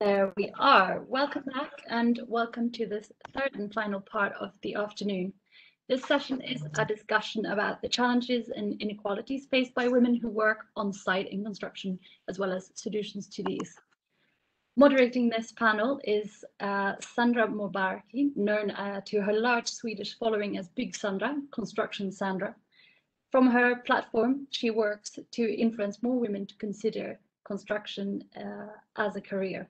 There we are. Welcome back and welcome to this third and final part of the afternoon. This session is a discussion about the challenges and inequalities faced by women who work on site in construction, as well as solutions to these. Moderating this panel is Sandra Mobaraki, known to her large Swedish following as Byggsandra, Construction Sandra. From her platform, she works to influence more women to consider construction as a career.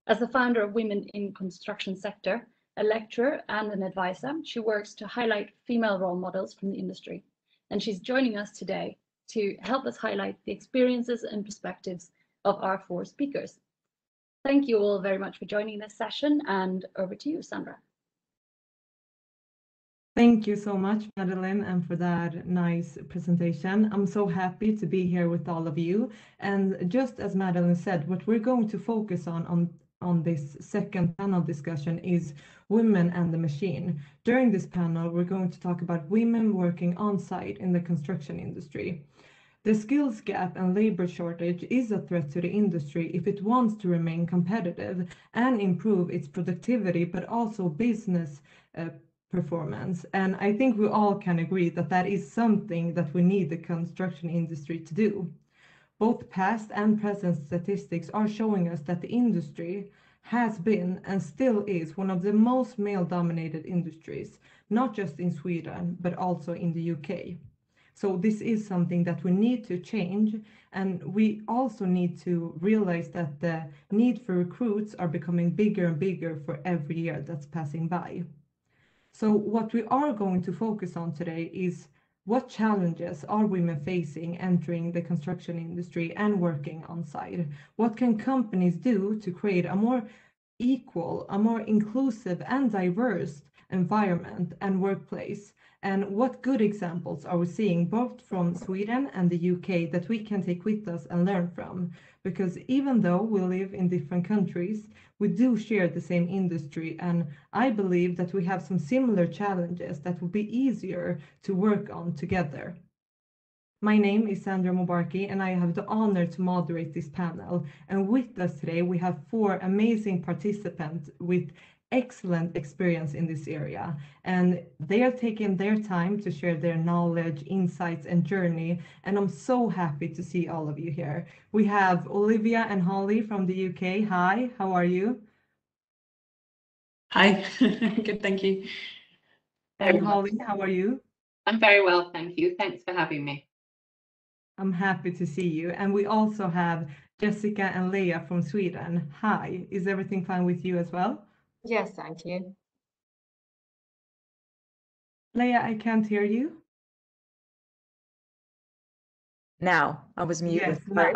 As the founder of Women in Construction Sector, a lecturer and an advisor, she works to highlight female role models from the industry. And she's joining us today to help us highlight the experiences and perspectives of our four speakers. Thank you all very much for joining this session, and over to you, Sandra. Thank you so much, Madeleine, and for that nice presentation. I'm so happy to be here with all of you. And just as Madeleine said, what we're going to focus on this second panel discussion is women and the machine. During this panel, we're going to talk about women working on site in the construction industry. The skills gap and labor shortage is a threat to the industry if it wants to remain competitive and improve its productivity, but also business performance. And I think we all can agree that that is something that we need the construction industry to do. Both past and present statistics are showing us that the industry has been and still is one of the most male-dominated industries, not just in Sweden, but also in the UK. So this is something that we need to change, and we also need to realize that the need for recruits are becoming bigger and bigger for every year that's passing by. So what we are going to focus on today is what challenges are women facing entering the construction industry and working on site? What can companies do to create a more equal, a more inclusive and diverse environment and workplace? And what good examples are we seeing both from Sweden and the UK that we can take with us and learn from? Because even though we live in different countries, we do share the same industry, and I believe that we have some similar challenges that will be easier to work on together. My name is Sandra Mobaraki, and I have the honor to moderate this panel. And with us today, we have four amazing participants with excellent experience in this area, and they are taking their time to share their knowledge, insights, and journey, and I'm so happy to see all of you here. We have Olivia and Holly from the UK. Hi, how are you? Hi, good, thank you. And Holly, how are you? I'm very well, thank you. Thanks for having me. I'm happy to see you. And we also have Jessica and Leah from Sweden. Hi, is everything fine with you as well? Yes, thank you. Leah, I can't hear you. Now, I was muted. Yes, now.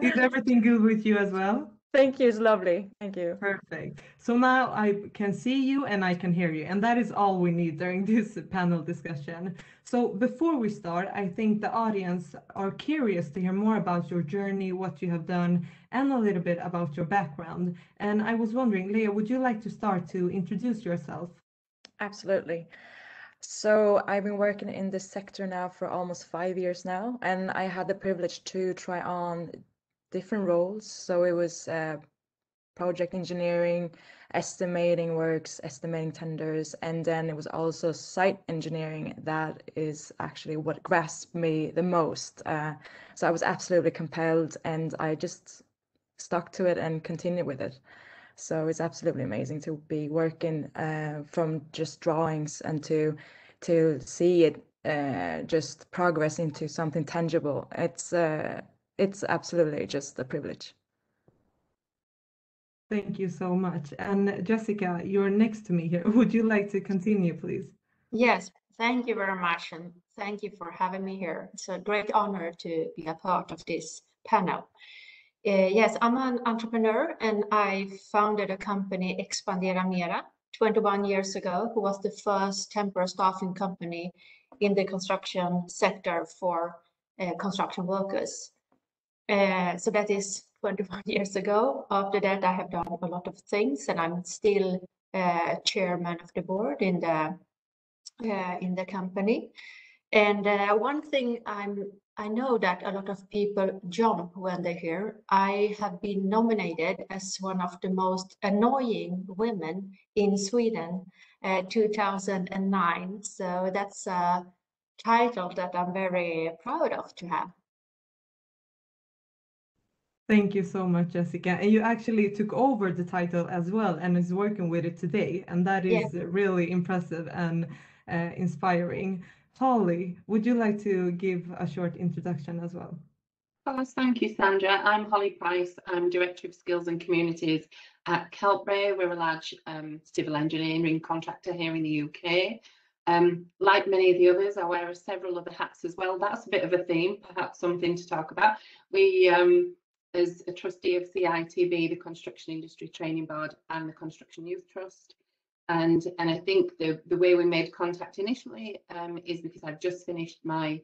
Is everything good with you as well? Thank you, it's lovely. Thank you. Perfect. So now I can see you and I can hear you, and that is all we need during this panel discussion. So before we start, I think the audience are curious to hear more about your journey, what you have done, and a little bit about your background. And I was wondering, Leah, would you like to start to introduce yourself? Absolutely. So I've been working in this sector now for almost 5 years now, and I had the privilege to try on different roles. So it was project engineering, estimating works, estimating tenders, and then it was also site engineering. That is actually what grasped me the most. So I was absolutely compelled, and I just stuck to it and continued with it. So it's absolutely amazing to be working from just drawings and to see it just progress into something tangible. It's absolutely just a privilege. Thank you so much. And Jessica, you're next to me here. Would you like to continue, please? Yes, thank you very much, and thank you for having me here. It's a great honor to be a part of this panel. Yes, I'm an entrepreneur, and I founded a company, Expandera Mera, 21 years ago, who was the first temporary staffing company in the construction sector for construction workers. So that is 21 years ago. After that, I have done a lot of things, and I'm still chairman of the board in the company. And one thing I'm I know that a lot of people jump when they hear I have been nominated as one of the most annoying women in Sweden 2009. So that's a title that I'm very proud of to have. Thank you so much, Jessica. And you actually took over the title as well and is working with it today. And that is really impressive and inspiring. Holly, would you like to give a short introduction as well? Of course, thank you, Sandra. I'm Holly Price. I'm Director of Skills and Communities at Keltbray. We're a large civil engineering contractor here in the UK. Like many of the others, I wear several other hats as well. That's a bit of a theme, perhaps something to talk about. We, as a trustee of CITB, the Construction Industry Training Board, and the Construction Youth Trust. And I think the way we made contact initially is because I've just finished my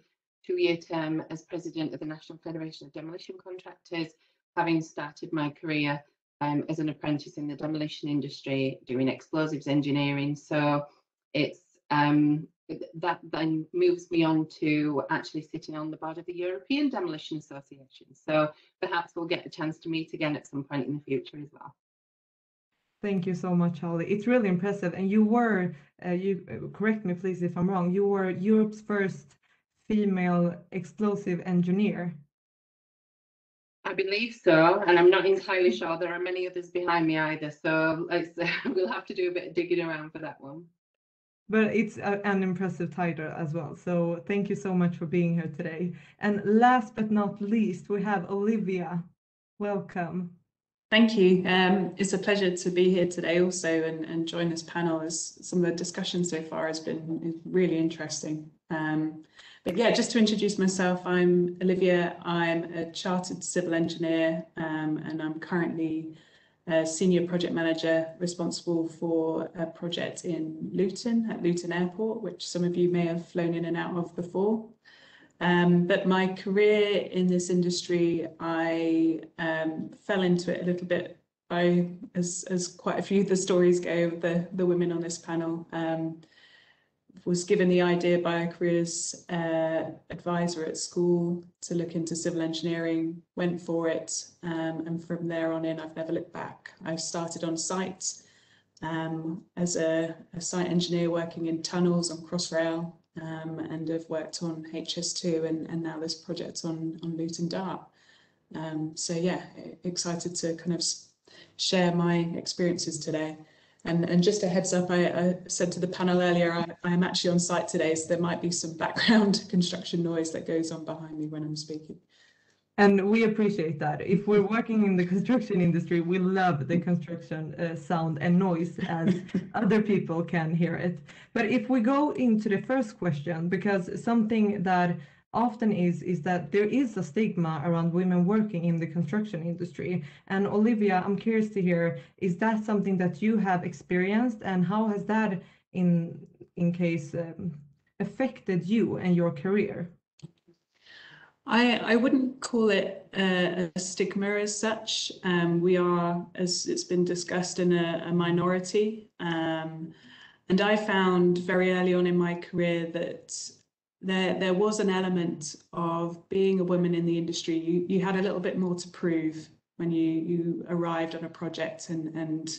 2-year term as president of the National Federation of Demolition Contractors, having started my career as an apprentice in the demolition industry, doing explosives engineering. So it's that then moves me on to actually sitting on the board of the European Demolition Association. So perhaps we'll get a chance to meet again at some point in the future as well. Thank you so much, Holly. It's really impressive. And you were, correct me please if I'm wrong, you were Europe's first female explosive engineer. I believe so, and I'm not entirely sure. There are many others behind me either, so we'll have to do a bit of digging around for that one. But it's an impressive title as well. So thank you so much for being here today. And last but not least, we have Olivia. Welcome. Thank you. It's a pleasure to be here today also and join this panel, as some of the discussion so far has been really interesting. But yeah, just to introduce myself, I'm Olivia. I'm a chartered civil engineer and I'm currently a senior project manager responsible for a project in Luton, at Luton Airport, which some of you may have flown in and out of before. But my career in this industry, I fell into it a little bit by, as quite a few of the stories go, the women on this panel, was given the idea by a careers advisor at school to look into civil engineering, went for it, and from there on in, I've never looked back. I started on site as a site engineer working in tunnels on Crossrail, and have worked on HS2 and now this project on Luton Dart. So yeah, excited to kind of share my experiences today. And just a heads up, I said to the panel earlier, I am actually on site today, so there might be some background construction noise that goes on behind me when I'm speaking. And we appreciate that. If we're working in the construction industry, we love the construction sound and noise, as other people can hear it. But if we go into the first question, because something that often is that there is a stigma around women working in the construction industry. And Olivia, I'm curious to hear, is that something that you have experienced, and how has that in case affected you and your career? I wouldn't call it a stigma as such. We are, as it's been discussed, in a minority. And I found very early on in my career that there was an element of being a woman in the industry. You had a little bit more to prove when you arrived on a project and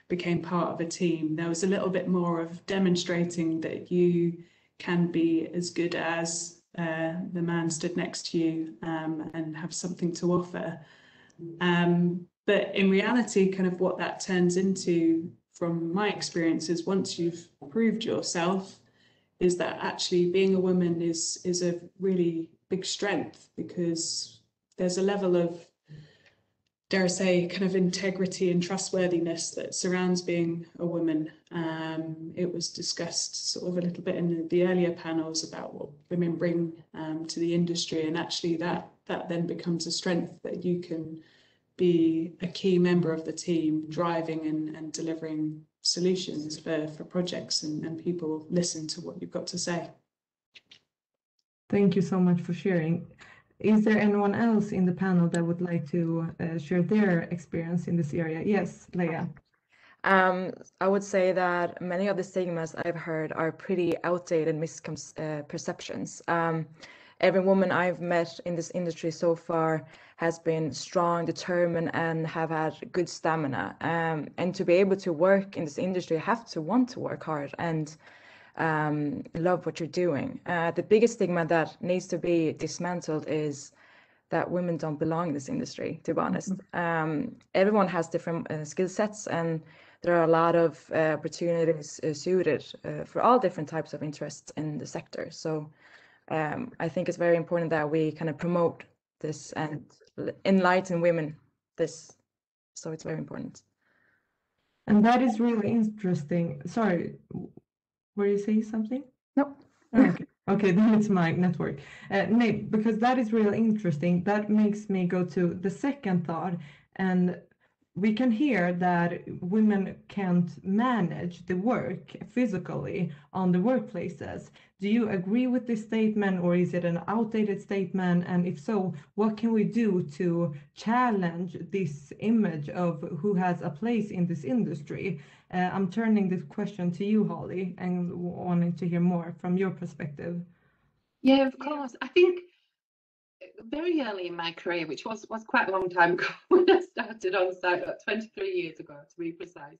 became part of a team. There was a little bit more of demonstrating that you can be as good as the man stood next to you and have something to offer. But in reality, kind of what that turns into, from my experience, is once you've proved yourself, is that actually being a woman is a really big strength, because there's a level of, dare I say, kind of integrity and trustworthiness that surrounds being a woman. It was discussed sort of a little bit in the earlier panels about what women bring to the industry, and actually that then becomes a strength, that you can be a key member of the team, driving and delivering solutions for projects, and people listen to what you've got to say. Thank you so much for sharing. Is there anyone else in the panel that would like to share their experience in this area? Yes, Leia. I would say that many of the stigmas I've heard are pretty outdated misperceptions. every woman I've met in this industry so far has been strong, determined, and have had good stamina. And to be able to work in this industry, you have to want to work hard and love what you're doing. The biggest stigma that needs to be dismantled is that women don't belong in this industry, to be honest. Everyone has different skill sets, and there are a lot of opportunities suited for all different types of interests in the sector. So I think it's very important that we kind of promote this and enlighten women this. So it's very important. And that is really interesting. Sorry, were you saying something? No. Okay. Okay, then it's my network. No, because that is really interesting. That makes me go to the second thought, and we can hear that women can't manage the work physically on the workplaces. Do you agree with this statement, or is it an outdated statement? And if so, what can we do to challenge this image of who has a place in this industry? I'm turning this question to you, Holly, and wanting to hear more from your perspective. Yeah, of course. I think very early in my career, which was quite a long time ago when I started on site, about 23 years ago to be precise,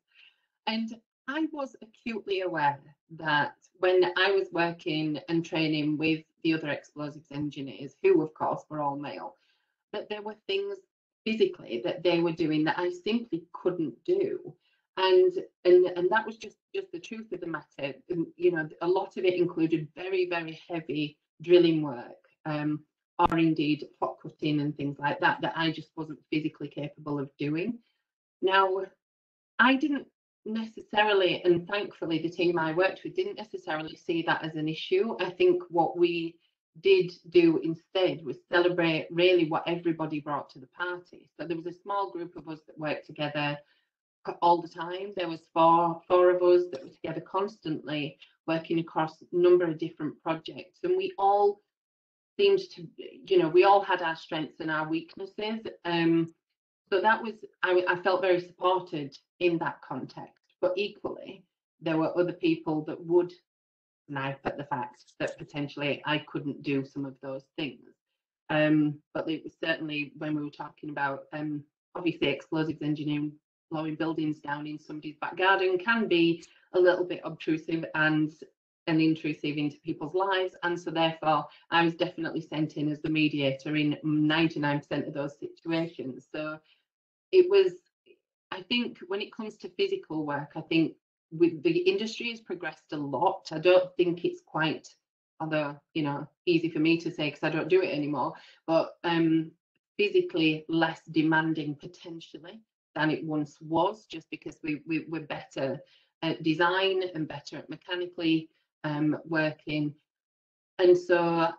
and I was acutely aware that when I was working and training with the other explosives engineers, who of course were all male, that there were things physically that they were doing that I simply couldn't do. And that was just the truth of the matter. You know, a lot of it included very, very heavy drilling work, or indeed pot cutting and things like that, that I just wasn't physically capable of doing. Now, I didn't necessarily, and thankfully the team I worked with didn't necessarily see that as an issue. I think what we did do instead was celebrate really what everybody brought to the party. So there was a small group of us that worked together all the time. There was four of us that were together constantly working across a number of different projects, and we all seemed to, you know, we all had our strengths and our weaknesses. So that was, I felt very supported in that context, but equally there were other people that would knife at the fact that potentially I couldn't do some of those things. But it was certainly, when we were talking about obviously explosives engineering, blowing buildings down in somebody's back garden can be a little bit obtrusive and intrusive into people's lives, and so therefore I was definitely sent in as the mediator in 99% of those situations. So it was, I think when it comes to physical work, I think the industry has progressed a lot. I don't think it's quite, although, you know, easy for me to say because I don't do it anymore, but physically less demanding potentially than it once was, just because we're better at design and better at mechanically working. And so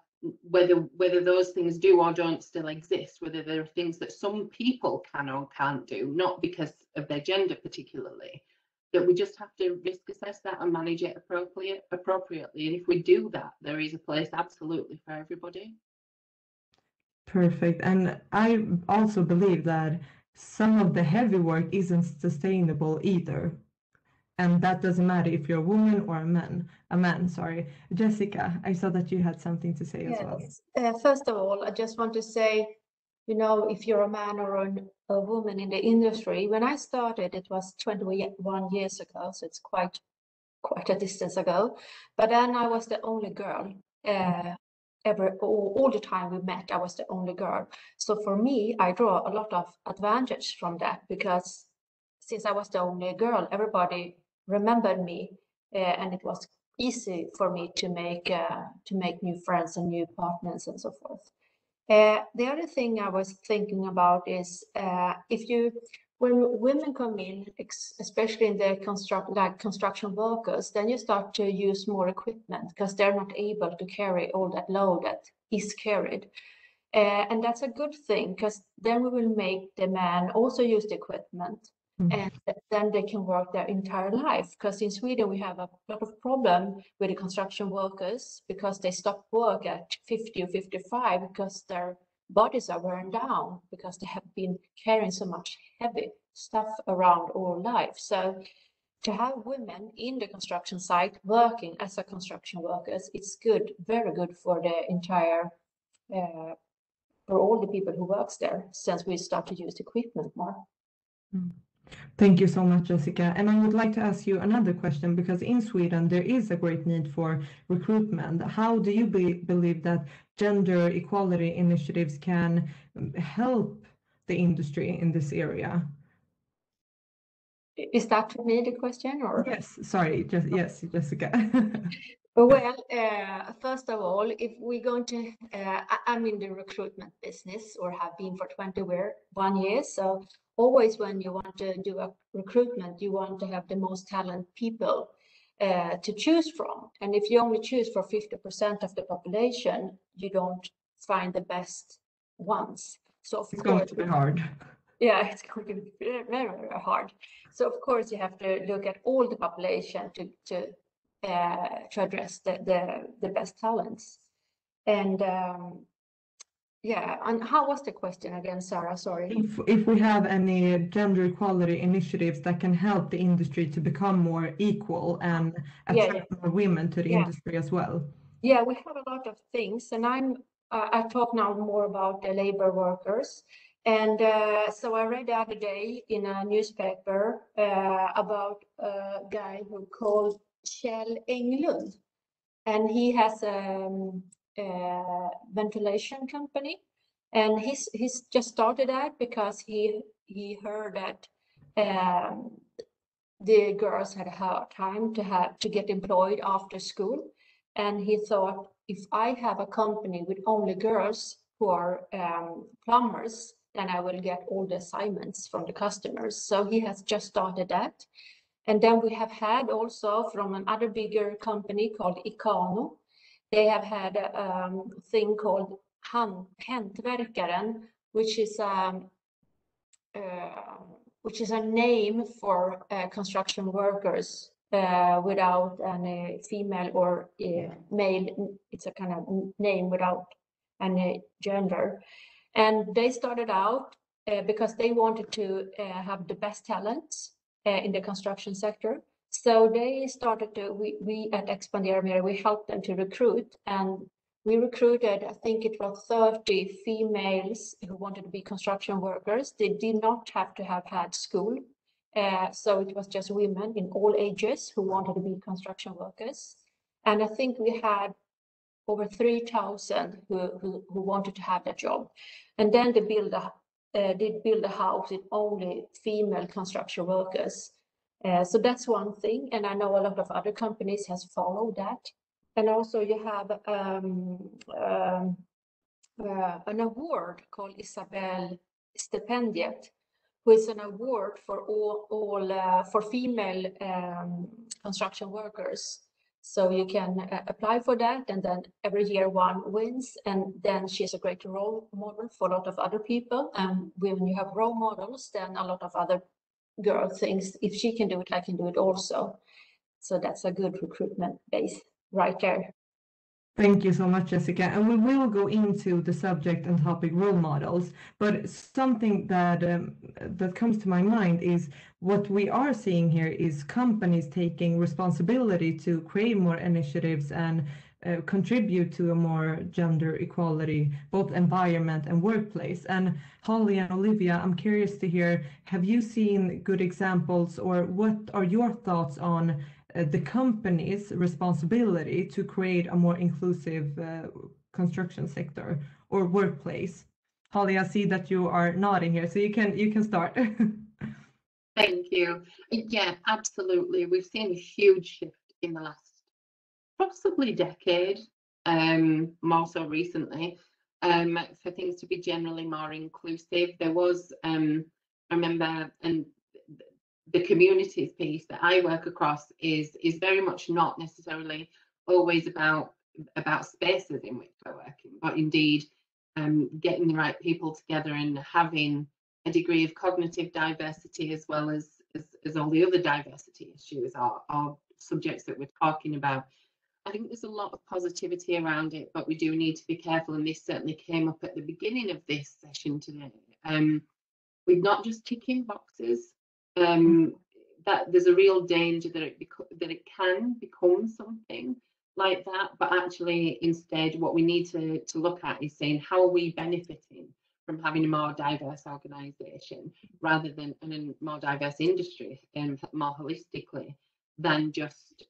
whether those things do or don't still exist, whether there are things that some people can or can't do, not because of their gender particularly, that we just have to risk assess that and manage it appropriately. And if we do that, there is a place absolutely for everybody. Perfect. And I also believe that some of the heavy work isn't sustainable either. And that doesn't matter if you're a woman or a man, sorry. Jessica, I saw that you had something to say as well. First of all, I just want to say, you know, if you're a man or a woman in the industry, when I started, it was 21 years ago, so it's quite a distance ago. But then I was the only girl. All the time we met, I was the only girl. So for me, I draw a lot of advantage from that, because since I was the only girl, everybody remembered me, and it was easy for me to make new friends and new partners and so forth. The other thing I was thinking about is when women come in, especially in the construction workers, then you start to use more equipment because they're not able to carry all that load that is carried. And that's a good thing, because then we will make the man also use the equipment. And then they can work their entire life, because in Sweden we have a lot of problem with the construction workers, because they stop work at 50 or 55 because their bodies are worn down, because they have been carrying so much heavy stuff around all life. So to have women in the construction site working as a construction workers, it's good, very good for the entire for all the people who works there, since we start to use equipment more. Thank you so much, Jessica. And I would like to ask you another question, because in Sweden there is a great need for recruitment. How do you believe that gender equality initiatives can help the industry in this area? Is that to me the question, or? Yes, sorry, yes, Jessica. Well, first of all, if we're going to, I'm in the recruitment business, or have been for 21 years. So always when you want to do a recruitment, you want to have the most talented people to choose from. And if you only choose for 50% of the population, you don't find the best ones. So of It's course, going to be hard. Yeah, it's going to be very, very hard. So of course you have to look at all the population to address the best talents. And yeah, and how was the question again, Sarah? Sorry. If we have any gender equality initiatives that can help the industry to become more equal and attract more women to the industry as well. Yeah, we have a lot of things, and I talk now more about the labor workers. And so I read the other day in a newspaper about a guy who called Kjell Englund, and he has a ventilation company, and he's just started that because he heard that the girls had a hard time to get employed after school, and he thought, if I have a company with only girls who are plumbers, then I will get all the assignments from the customers. So he has just started that. And then we have had also from another bigger company called Ikano, they have had a thing called Hantverkaren, which is a name for construction workers without any female or male. It's a kind of name without any gender. And they started out because they wanted to have the best talents in the construction sector. So they started to, we at Expandera, Mera, we helped them to recruit, and we recruited, I think it was 30 females who wanted to be construction workers. They did not have to have had school. So it was just women in all ages who wanted to be construction workers. And I think we had over 3,000 who wanted to have that job. And then they did build a house with only female construction workers. So that's one thing. And I know a lot of other companies has followed that. And also you have an award called Isabel Stipendiet, who is an award for all for female construction workers. So you can apply for that, and then every year one wins, and then she's a great role model for a lot of other people. And when you have role models, then a lot of other girls thinks, if she can do it, I can do it also. So that's a good recruitment base right there. Thank you so much, Jessica. And we will go into the subject and topic role models, but something that that comes to my mind is what we are seeing here is companies taking responsibility to create more initiatives and contribute to a more gender equality, both environment and workplace. And Holly and Olivia, I'm curious to hear, have you seen good examples, or what are your thoughts on the company's responsibility to create a more inclusive construction sector or workplace? Holly, I see that you are nodding here, so you can start. Thank you. Yeah, absolutely. We've seen a huge shift in the last possibly decade, more so recently, for things to be generally more inclusive. There was, I remember, and the communities piece that I work across is very much not necessarily always about spaces in which we're working, but indeed getting the right people together and having a degree of cognitive diversity as well as all the other diversity issues or subjects that we're talking about. I think there's a lot of positivity around it, but we do need to be careful, and this certainly came up at the beginning of this session today. We're not just ticking boxes. That there's a real danger that it can become something like that, but actually instead what we need to look at is saying, how are we benefiting from having a more diverse organisation rather than a more diverse industry, and more holistically than just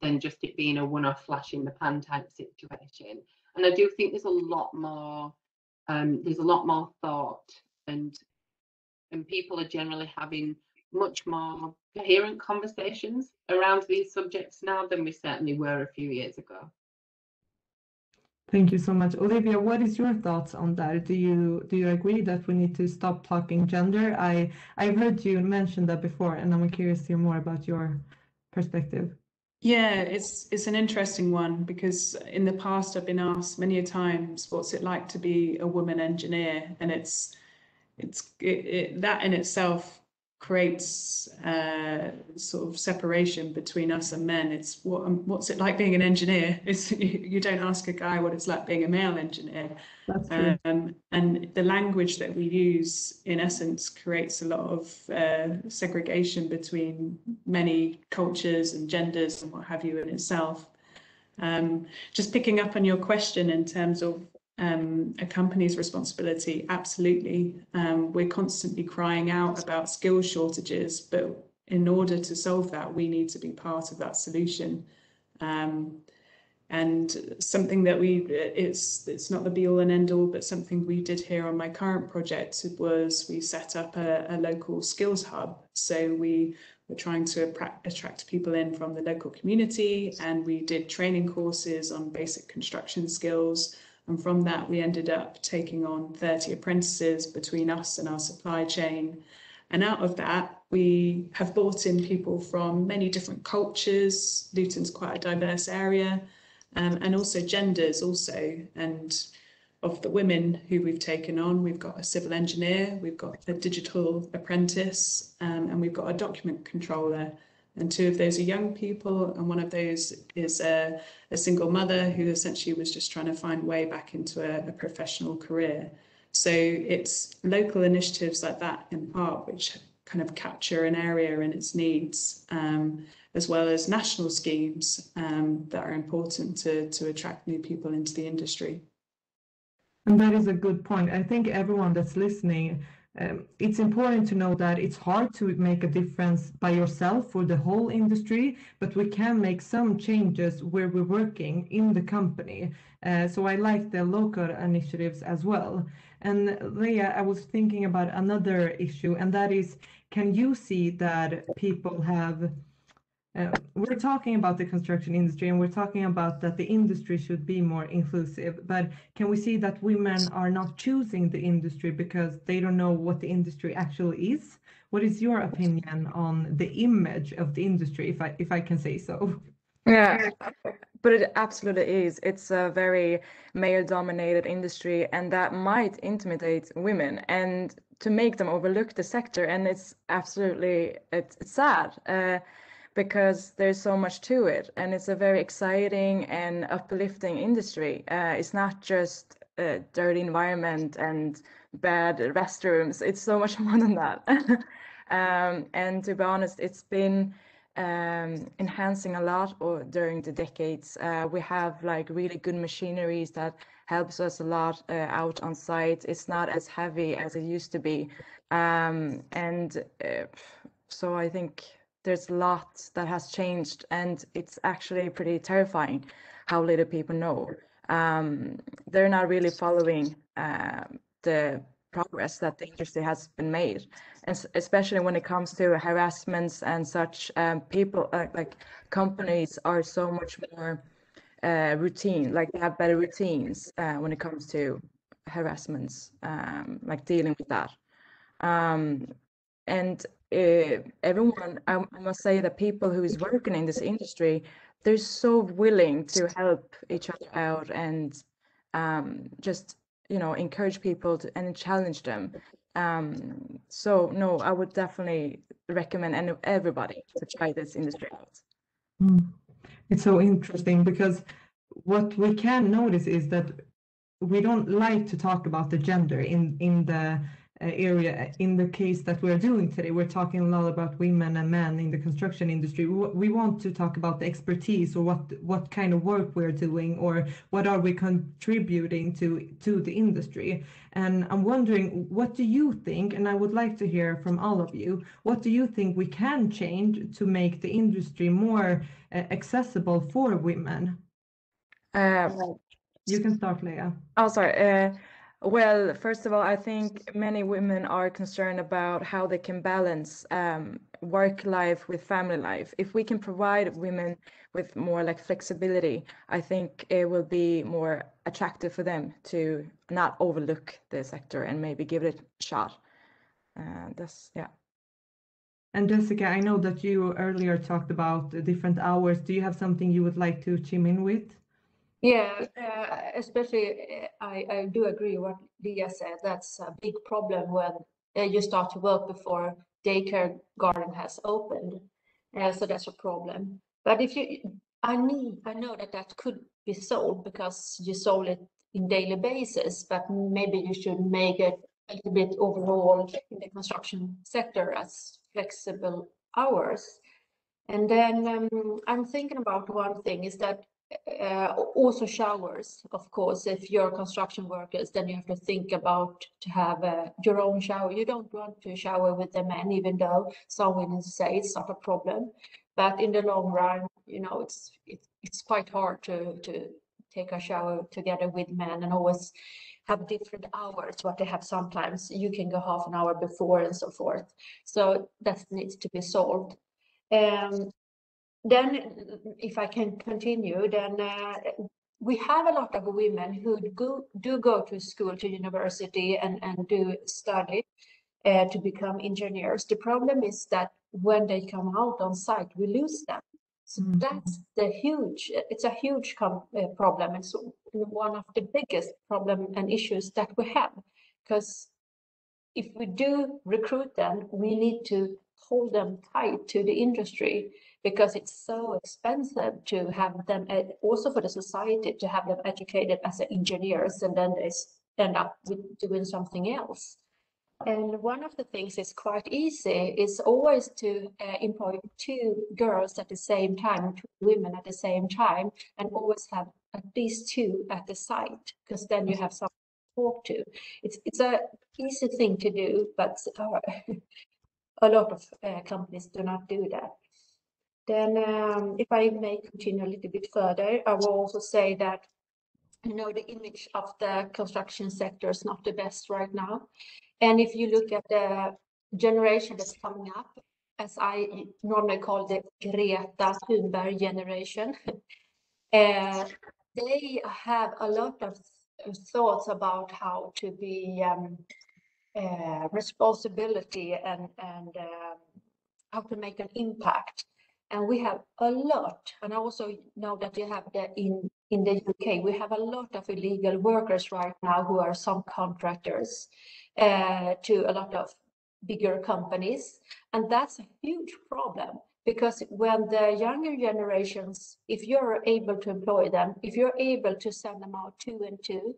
it being a one-off flash in the pan type situation. And I do think there's a lot more thought, and people are generally having much more coherent conversations around these subjects now than we certainly were a few years ago. Thank you so much. Olivia, what is your thoughts on that? Do you agree that we need to stop talking gender? I've heard you mention that before, and I'm curious to hear more about your perspective. Yeah, it's an interesting one, because in the past I've been asked many a times, what's it like to be a woman engineer? And that in itself creates sort of separation between us and men. It's what's it like being an engineer? You don't ask a guy what it's like being a male engineer. That's true. And the language that we use, in essence, creates a lot of segregation between many cultures and genders and what have you in itself. Just picking up on your question in terms of a company's responsibility, absolutely. We're constantly crying out about skills shortages, but in order to solve that, we need to be part of that solution. And something that it's not the be all and end all, but something we did here on my current project was we set up a local skills hub. So we were trying to attract people in from the local community, and we did training courses on basic construction skills. And from that, we ended up taking on 30 apprentices between us and our supply chain. And out of that, we have brought in people from many different cultures. Luton's quite a diverse area, and also genders also. And of the women who we've taken on, we've got a civil engineer, we've got a digital apprentice, and we've got a document controller. And two of those are young people, and one of those is a single mother who essentially was just trying to find way back into a professional career. So it's local initiatives like that in part which kind of capture an area and its needs, as well as national schemes that are important to attract new people into the industry. And that is a good point. I think everyone that's listening, it's important to know that it's hard to make a difference by yourself for the whole industry, but we can make some changes where we're working in the company. So I like the local initiatives as well. And Leah, I was thinking about another issue, and that is, can you see that people have we're talking about the construction industry, and we're talking about that the industry should be more inclusive, but can we see that women are not choosing the industry because they don't know what the industry actually is? What is your opinion on the image of the industry, if I can say so? Yeah, but it absolutely is. It's a very male-dominated industry, and that might intimidate women and to make them overlook the sector. And it's absolutely, it's sad. Because there's so much to it, and it's a very exciting and uplifting industry. It's not just a dirty environment and bad restrooms. It's so much more than that. And to be honest, it's been enhancing a lot during the decades. We have like really good machineries that helps us a lot out on site. It's not as heavy as it used to be. So I think there's lots that has changed, and it's actually pretty terrifying how little people know. They're not really following the progress that the industry has been made, and especially when it comes to harassments and such. People like companies are so much more routine, like they have better routines when it comes to harassments, like dealing with that. And everyone, I must say that people who is working in this industry, they're so willing to help each other out and just, you know, encourage people and challenge them. So no, I would definitely recommend everybody to try this industry out. It's so interesting, because what we can notice is that we don't like to talk about the gender in the area. In the case that we're doing today, we're talking a lot about women and men in the construction industry. We want to talk about the expertise, or what kind of work we're doing, or what are we contributing to the industry. And I'm wondering, what do you think, and I would like to hear from all of you, what do you think we can change to make the industry more accessible for women? You can start, Leah. Oh, sorry. Well, first of all, I think many women are concerned about how they can balance work life with family life. If we can provide women with more like flexibility, I think it will be more attractive for them to not overlook the sector and maybe give it a shot. Yeah. And Jessica, I know that you earlier talked about different hours. Do you have something you would like to chime in with? Yeah, especially I do agree what Leah said. That's a big problem when you start to work before daycare garden has opened. So that's a problem. But I know that could be solved because you solve it in daily basis, but maybe you should make it a little bit overall in the construction sector as flexible hours. And then I'm thinking about one thing is that also showers, of course. If you're construction workers, then you have to think about to have your own shower. You don't want to shower with the men, even though some women say it's not a problem. But in the long run, you know, it's quite hard to take a shower together with men and always have different hours. What they have sometimes, you can go half an hour before and so forth. So that needs to be solved. Then, if I can continue, then we have a lot of women who do go to school, to university, and do study to become engineers. The problem is that when they come out on site, we lose them. So that's it's a huge problem. It's one of the biggest problem and issues that we have, because if we do recruit them, we need to hold them tight to the industry, because it's so expensive to have them, also for the society, to have them educated as engineers, and then they end up with doing something else. And one of the things is quite easy is always to employ 2 girls at the same time, 2 women at the same time, and always have at least 2 at the site, because then you have someone to talk to. It's a easy thing to do, but a lot of companies do not do that. Then if I may continue a little bit further, I will also say that, you know, the image of the construction sector is not the best right now. And if you look at the generation that's coming up, as I normally call the Greta Thunberg generation, they have a lot of thoughts about how to be responsibility and how to make an impact. And we have a lot, and I also know that you have that in the UK, we have a lot of illegal workers right now who are subcontractors to a lot of bigger companies. And that's a huge problem, because when the younger generations, if you're able to employ them, if you're able to send them out 2 and 2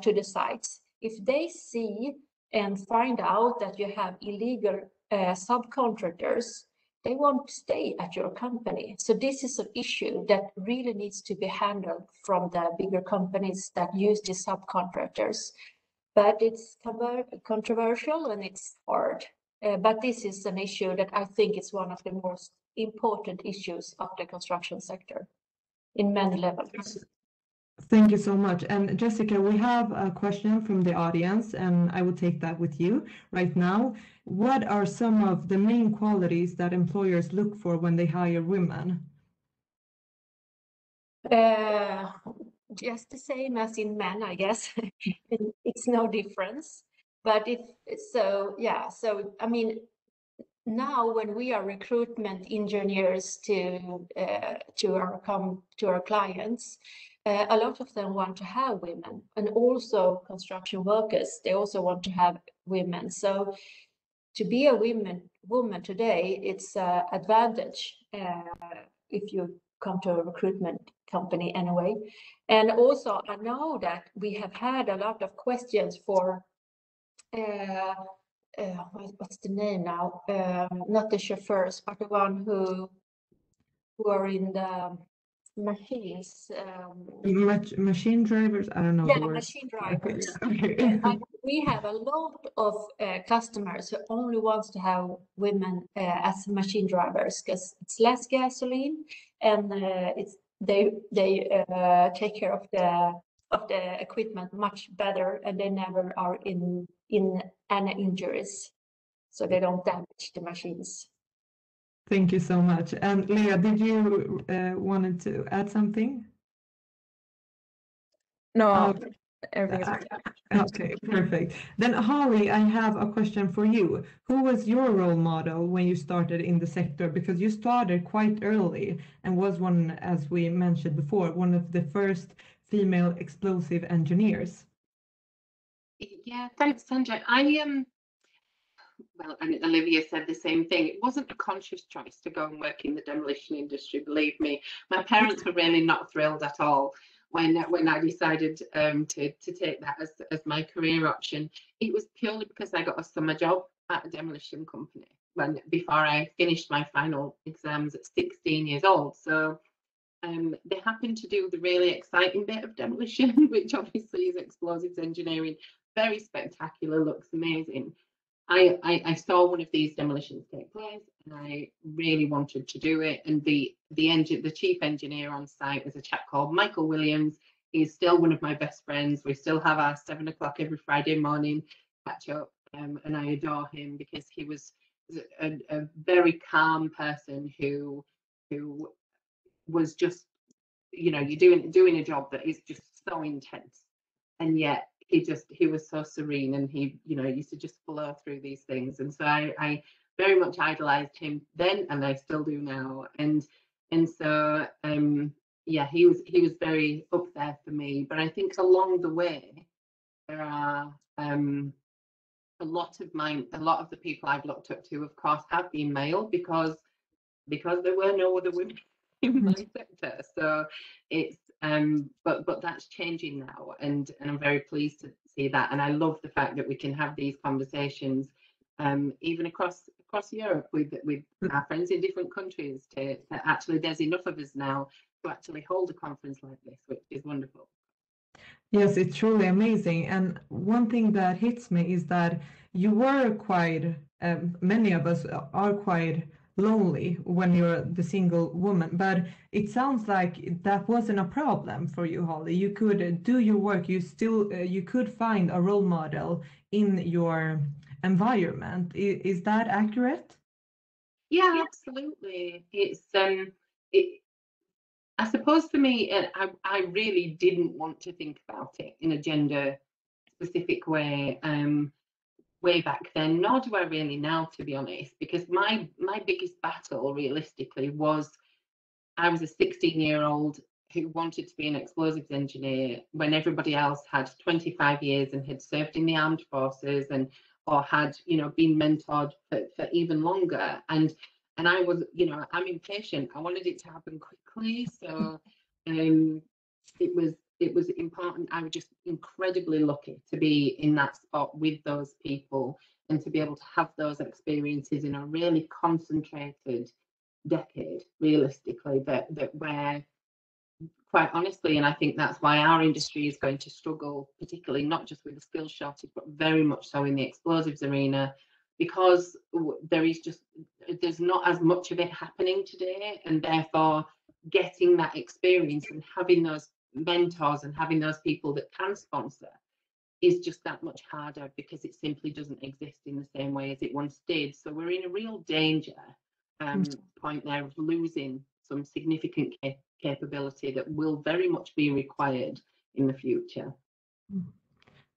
to the sites, if they see and find out that you have illegal subcontractors, they won't stay at your company. So this is an issue that really needs to be handled from the bigger companies that use the subcontractors. But it's controversial and it's hard. But this is an issue that I think is one of the most important issues of the construction sector in many levels. Thank you so much. And Jessica, we have a question from the audience, and I will take that with you right now. What are some of the main qualities that employers look for when they hire women? Just the same as in men, I guess. It's no difference. But so I mean, now when we are recruitment engineers to our clients, a lot of them want to have women, and also construction workers, they also want to have women. So to be a woman today, it's an advantage if you come to a recruitment company anyway. And also I know that we have had a lot of questions for what's the name now? Not the chauffeurs, but the one who are in the machines. Machine drivers, I don't know Yeah, the word. machine drivers. Okay. We have a lot of customers who only wants to have women as machine drivers because it's less gasoline and they take care of the equipment much better, and they never are in any injuries, so they don't damage the machines. Thank you so much. And Leah, did you wanted to add something? No, Oh, everything is okay. okay, perfect. Then Holly, I have a question for you. Who was your role model when you started in the sector? Because you started quite early and was one, as we mentioned before, one of the first female explosive engineers. Yeah, thanks, Sandra. Well, and Olivia said the same thing. It wasn't a conscious choice to go and work in the demolition industry, believe me. My parents were really not thrilled at all when I decided to take that as my career option. It was purely because I got a summer job at a demolition company before I finished my final exams at 16 years old. So they happened to do the really exciting bit of demolition, which obviously is explosives engineering. Very spectacular, looks amazing. I saw one of these demolitions take place, and I really wanted to do it. And the chief engineer on site was a chap called Michael Williams. He's still one of my best friends. We still have our 7 o'clock every Friday morning catch up, and I adore him because he was a very calm person who was just, you know, you're doing a job that is just so intense, and yet he was so serene, and he, you know, used to just flow through these things. And so I very much idolized him then, and I still do now. And so yeah, he was very up there for me. But I think along the way there are a lot of the people I've looked up to, of course, have been male because there were no other women in my sector. So it's but that's changing now, and I'm very pleased to see that. And I love the fact that we can have these conversations even across Europe with our friends in different countries, to actually, there's enough of us now to actually hold a conference like this, which is wonderful. Yes, it's truly amazing. And one thing that hits me is that you were quite, many of us are quite lonely when you're the single woman, but it sounds like that wasn't a problem for you, Holly. You could do your work. You still, you could find a role model in your environment. Is that accurate? Yeah, absolutely. It's I suppose for me, I really didn't want to think about it in a gender specific way way back then, nor do I really now, to be honest, because my biggest battle realistically was I was a 16-year-old who wanted to be an explosives engineer when everybody else had 25 years and had served in the armed forces or had, you know, been mentored for even longer. And I was, you know, I'm impatient. I wanted it to happen quickly. So it was important. I was just incredibly lucky to be in that spot with those people and to be able to have those experiences in a really concentrated decade, realistically, that where, quite honestly, and I think that's why our industry is going to struggle, particularly not just with the skills shortage, but very much so in the explosives arena, because there's not as much of it happening today, and therefore getting that experience and having those mentors and having those people that can sponsor is just that much harder because it simply doesn't exist in the same way as it once did. So we're in a real danger point there of losing some significant capability that will very much be required in the future.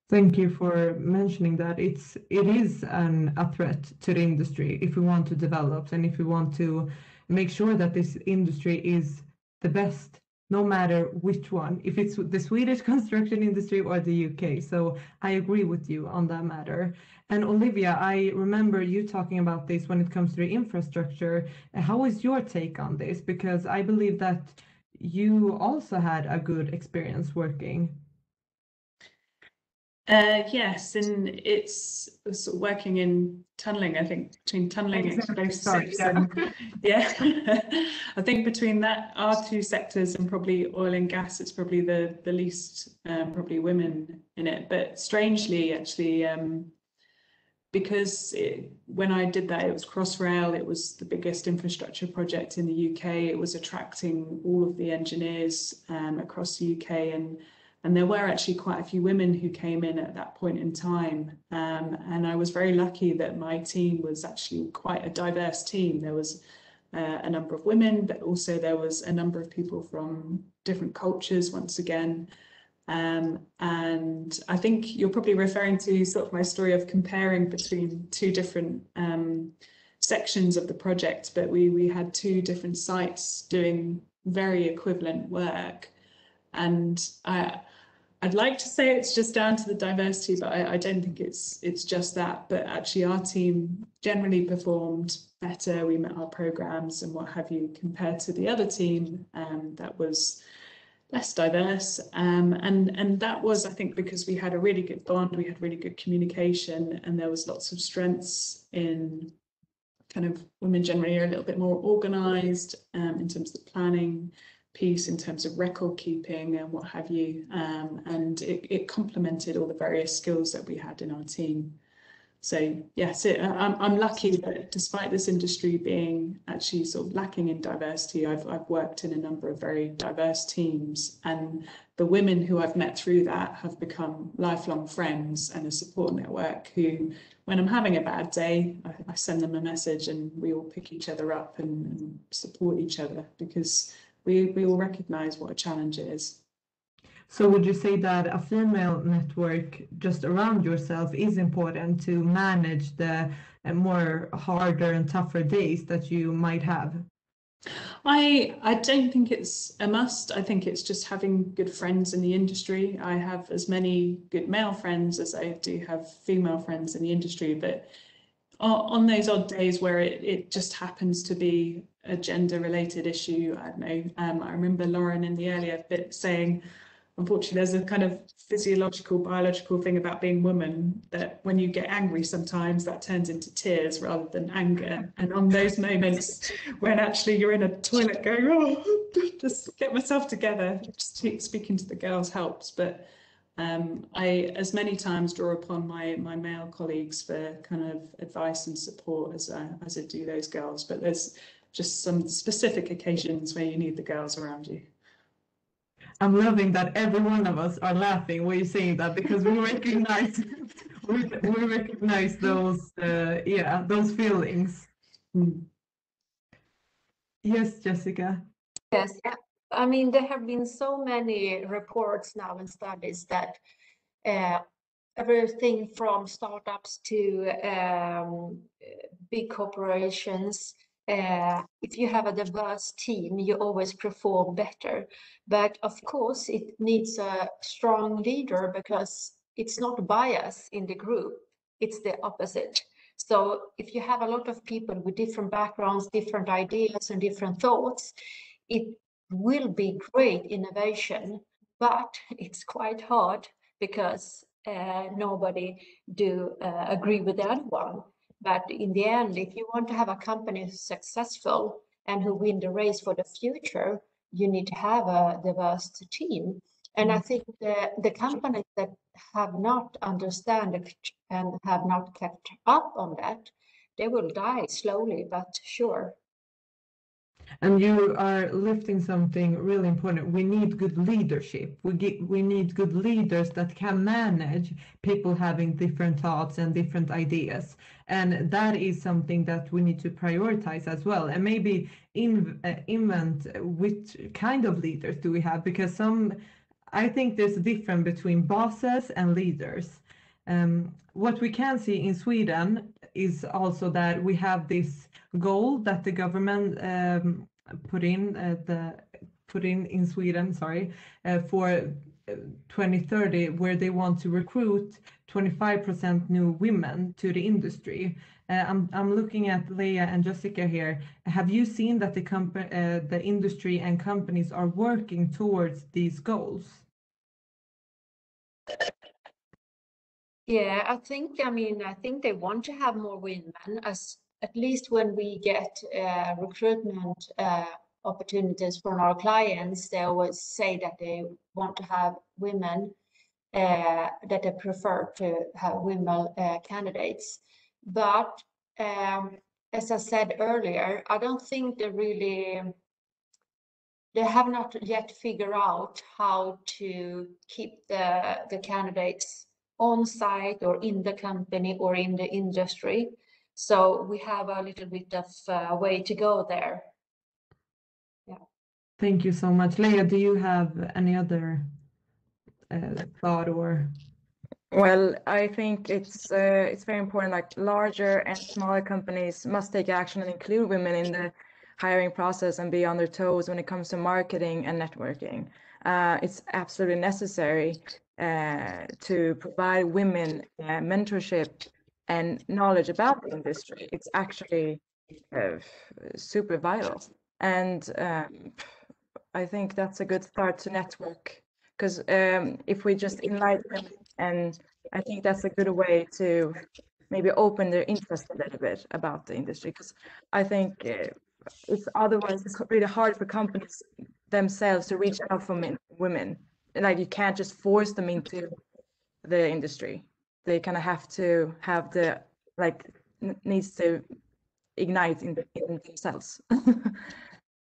Thank you for mentioning that. It is a threat to the industry if we want to develop and if we want to make sure that this industry is the best, no matter which one, if it's the Swedish construction industry or the UK. So I agree with you on that matter. And Olivia, I remember you talking about this when it comes to the infrastructure. How is your take on this? Because I believe that you also had a good experience working. Yes, and it's sort of working in tunneling, I think, between tunneling and explosives. Yeah, I think between that, our two sectors and probably oil and gas, it's probably the least probably women in it. But strangely, actually, because when I did that, it was Crossrail, it was the biggest infrastructure project in the UK. It was attracting all of the engineers across the UK, and there were actually quite a few women who came in at that point in time. And I was very lucky that my team was actually quite a diverse team. There was a number of women, but also there was a number of people from different cultures once again. And I think you're probably referring to sort of my story of comparing between two different sections of the project, but we had two different sites doing very equivalent work. And I'd like to say it's just down to the diversity, but I don't think it's just that. But actually, our team generally performed better. We met our programs and what have you compared to the other team that was less diverse. And that was, I think, because we had a really good bond, we had really good communication, and there was lots of strengths in kind of women generally are a little bit more organised in terms of planning piece, in terms of record keeping and what have you, and it complemented all the various skills that we had in our team. So yes, I'm lucky that despite this industry being actually sort of lacking in diversity, I've worked in a number of very diverse teams, and the women who I've met through that have become lifelong friends and a support network who, when I'm having a bad day, I send them a message and we all pick each other up and support each other, because we all recognise what a challenge it is. So would you say that a female network just around yourself is important to manage the more harder and tougher days that you might have? I don't think it's a must. I think it's just having good friends in the industry. I have as many good male friends as I do have female friends in the industry, but on those odd days where it just happens to be a gender-related issue, I don't know, I remember Lauren in the earlier bit saying, unfortunately, there's a kind of physiological, biological thing about being woman, that when you get angry sometimes that turns into tears rather than anger. And on those moments when actually you're in a toilet going, oh, just get myself together, just speaking to the girls helps. But I, as many times, draw upon my male colleagues for kind of advice and support as I do those girls. But there's just some specific occasions where you need the girls around you. I'm loving that every one of us are laughing when you're saying that, because we recognize we recognize those those feelings. Yes, Jessica. Yes, I mean, there have been so many reports now and studies that everything from startups to big corporations, if you have a diverse team, you always perform better. But of course, it needs a strong leader, because it's not bias in the group, it's the opposite. So if you have a lot of people with different backgrounds, different ideas and different thoughts, it will be great innovation, but it's quite hard because nobody do agree with the other one. But in the end, if you want to have a company who's successful and who win the race for the future, you need to have a diverse team. And I think the companies that have not understand it and have not kept up on that, they will die slowly but sure. And you are lifting something really important. We need good leadership. We need good leaders that can manage people having different thoughts and different ideas. And that is something that we need to prioritize as well. And maybe invent which kind of leaders do we have, because I think there's a difference between bosses and leaders. What we can see in Sweden is also that we have this goal that the government put in Sweden, for 2030, where they want to recruit 25% new women to the industry. I'm looking at Leah and Jessica here. Have you seen that the industry and companies are working towards these goals? Yeah, I think they want to have more women, as at least when we get recruitment opportunities from our clients, they always say that they want to have women, that they prefer to have women candidates. But as I said earlier, I don't think they have not yet figured out how to keep the candidates on site or in the company or in the industry. So we have a little bit of way to go there. Yeah. Thank you so much. Leah, do you have any other thought or? Well, I think it's very important. Like larger and smaller companies must take action and include women in the hiring process and be on their toes when it comes to marketing and networking. It's absolutely necessary to provide women mentorship and knowledge about the industry. It's actually super vital, and I think that's a good start to network. Because if we just enlighten them, and I think that's a good way to maybe open their interest a little bit about the industry. Because I think it's otherwise it's really hard for companies themselves to reach out for women. Like you can't just force them into the industry. They kind of have to have the needs to ignite in themselves the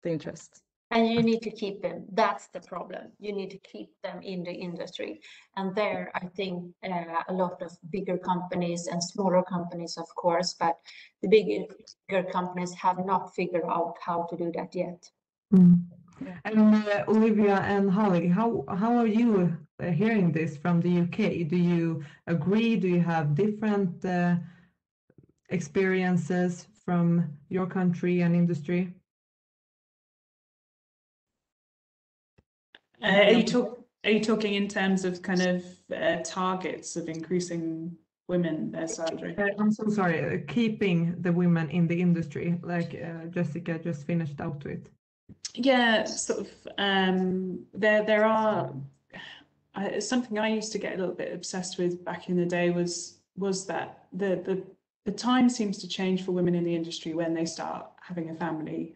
interest. And you need to keep them. That's the problem. You need to keep them in the industry. And there, I think a lot of bigger companies and smaller companies, of course, but the bigger companies have not figured out how to do that yet. Mm. And Olivia and Holly, how are you hearing this from the UK? Do you agree? Do you have different experiences from your country and industry? Are you talking in terms of kind of targets of increasing women there, Sandra? I'm so sorry, keeping the women in the industry, like Jessica just finished out with. Yeah, sort of. There are something I used to get a little bit obsessed with back in the day was that the time seems to change for women in the industry when they start having a family.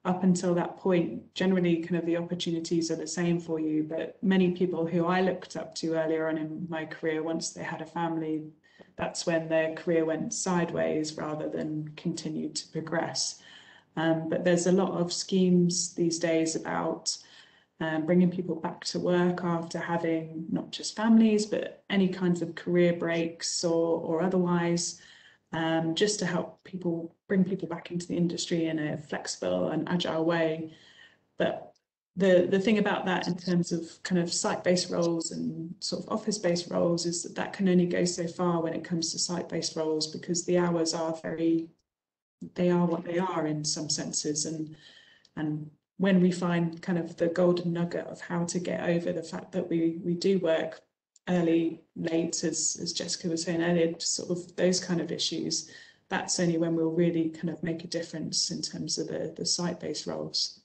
Up until that point, generally kind of the opportunities are the same for you, but many people who I looked up to earlier on in my career, once they had a family, that's when their career went sideways rather than continued to progress. But there's a lot of schemes these days about bringing people back to work after having not just families, but any kinds of career breaks or otherwise, just to help bring people back into the industry in a flexible and agile way. But the thing about that in terms of kind of site-based roles and sort of office-based roles is that can only go so far when it comes to site-based roles, because the hours are they are what they are in some senses, and when we find kind of the golden nugget of how to get over the fact that we do work early, late, as Jessica was saying earlier, sort of those kind of issues, that's only when we'll really kind of make a difference in terms of the site-based roles.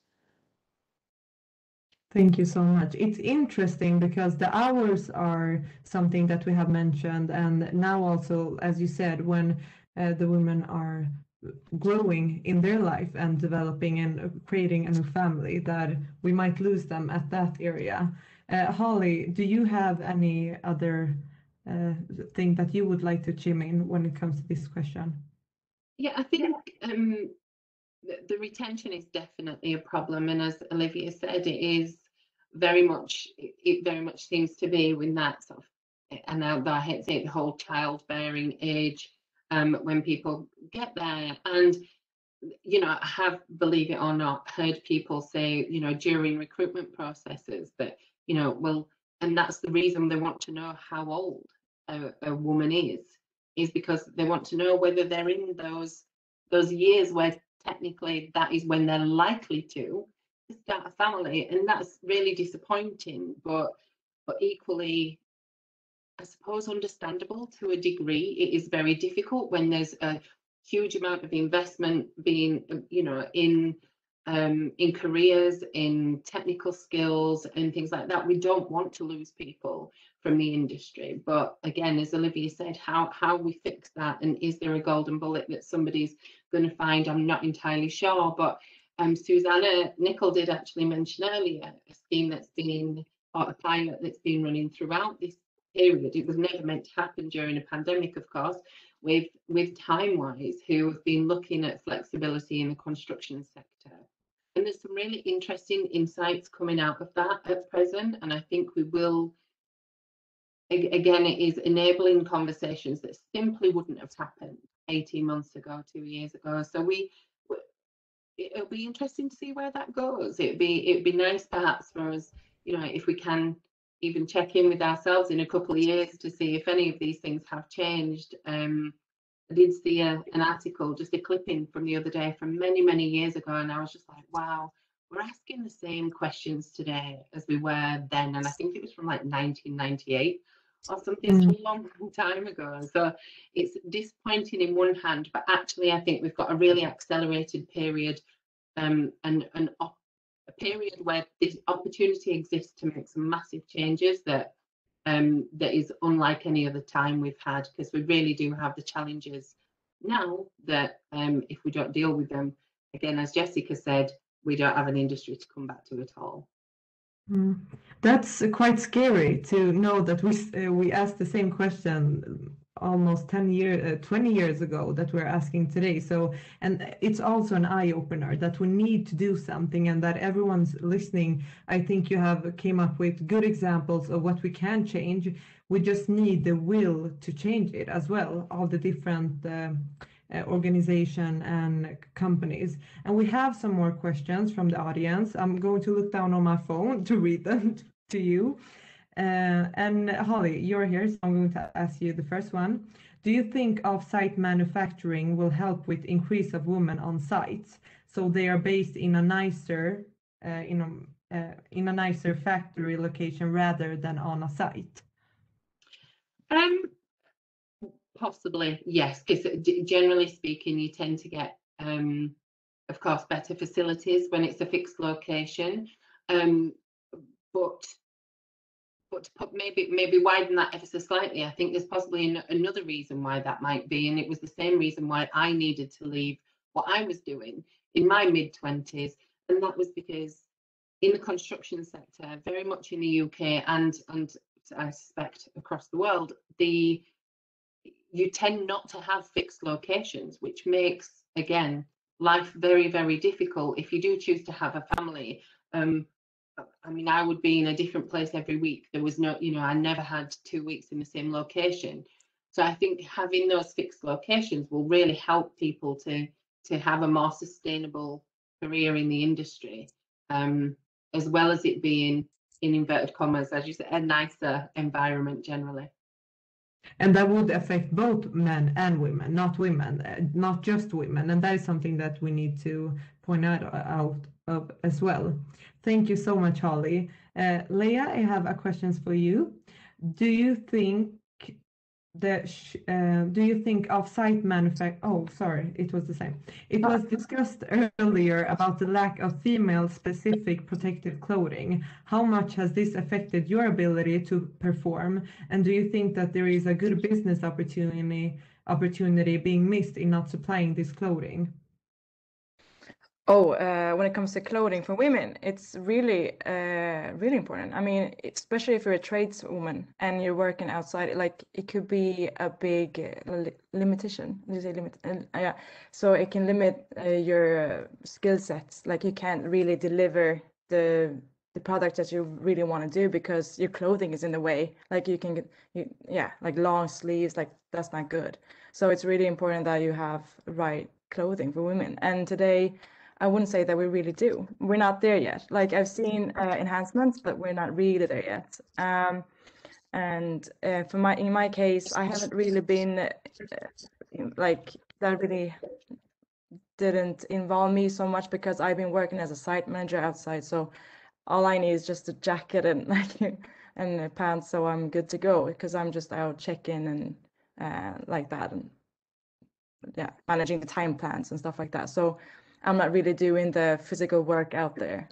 Thank you so much. It's interesting because the hours are something that we have mentioned, and now also, as you said, when the women are growing in their life and developing and creating a new family, that we might lose them at that area. Holly, do you have any other thing that you would like to chime in when it comes to this question? Yeah, I think the retention is definitely a problem, and as Olivia said, it very much seems to be when that sort of, and now I hate to say it, the whole childbearing age, when people get there. And I have, believe it or not, heard people say, during recruitment processes that, well, and that's the reason they want to know how old a woman is because they want to know whether they're in those years where technically that is when they're likely to start a family. And that's really disappointing, but equally, I suppose, understandable to a degree. It is very difficult when there's a huge amount of investment being, in in careers, in technical skills and things like that. We don't want to lose people from the industry. But again, as Olivia said, how we fix that, and is there a golden bullet that somebody's going to find? I'm not entirely sure. But Susanna Nicol did actually mention earlier a scheme that's been, or a pilot that's been running throughout this period. It was never meant to happen during a pandemic, of course, with Timewise, who have been looking at flexibility in the construction sector. And there's some really interesting insights coming out of that at present. And I think we will, again, it is enabling conversations that simply wouldn't have happened 18 months ago, 2 years ago. So it'll be interesting to see where that goes. It'd be nice perhaps for us, you know, if we can even check in with ourselves in a couple of years to see if any of these things have changed. I did see an article, just a clipping from the other day from many years ago, and I was just like, wow, we're asking the same questions today as we were then. And I think it was from like 1998 or something, so a long time ago. So it's disappointing in one hand, but actually I think we've got a really accelerated period, and a period where this opportunity exists to make some massive changes that is unlike any other time we've had, because we really do have the challenges now that if we don't deal with them, again, as Jessica said, we don't have an industry to come back to at all. That's quite scary to know that we asked the same question almost 20 years ago that we're asking today. So, and it's also an eye-opener that we need to do something, and that everyone's listening. I think you have came up with good examples of what we can change. We just need the will to change it as well, all the different organization and companies. And we have some more questions from the audience. I'm going to look down on my phone to read them to you. And Holly, you're here, so I'm going to ask you the first one. Do you think off-site manufacturing will help with increase of women on sites, so they are based in a nicer factory location rather than on a site? Possibly, yes, because generally speaking, you tend to get, of course, better facilities when it's a fixed location. But to put maybe widen that ever so slightly, I think there's possibly another reason why that might be, and it was the same reason why I needed to leave what I was doing in my mid-20s, and that was because in the construction sector, very much in the UK and I suspect across the world, you tend not to have fixed locations, which makes, again, life very difficult if you do choose to have a family. I mean, I would be in a different place every week. There was no, you know, I never had 2 weeks in the same location. So I think having those fixed locations will really help people to have a more sustainable career in the industry, as well as it being, in inverted commas, as you said, a nicer environment generally. And that would affect both men and women, not just women. And that is something that we need to point out of as well. Thank you so much, Holly. Leah, I have a question for you. Do you think off-site manufacturing? Oh, sorry, it was the same. It was discussed earlier about the lack of female-specific protective clothing. How much has this affected your ability to perform? And do you think that there is a good business opportunity being missed in not supplying this clothing? Oh, when it comes to clothing for women, it's really, really important. I mean, especially if you're a tradeswoman and you're working outside, like it could be a big limitation. Did you say limit? Yeah. So it can limit your skill sets. Like you can't really deliver the product that you really want to do because your clothing is in the way. Like you can get, like long sleeves, like that's not good. So it's really important that you have right clothing for women. And today, I wouldn't say that we really do. We're not there yet. Like I've seen enhancements, but we're not really there yet. And in my case, I haven't really been like that. Really didn't involve me so much because I've been working as a site manager outside. So all I need is just a jacket and and pants, so I'm good to go because I'm just out checking and like that, and yeah, managing the time plans and stuff like that. So I'm not really doing the physical work out there.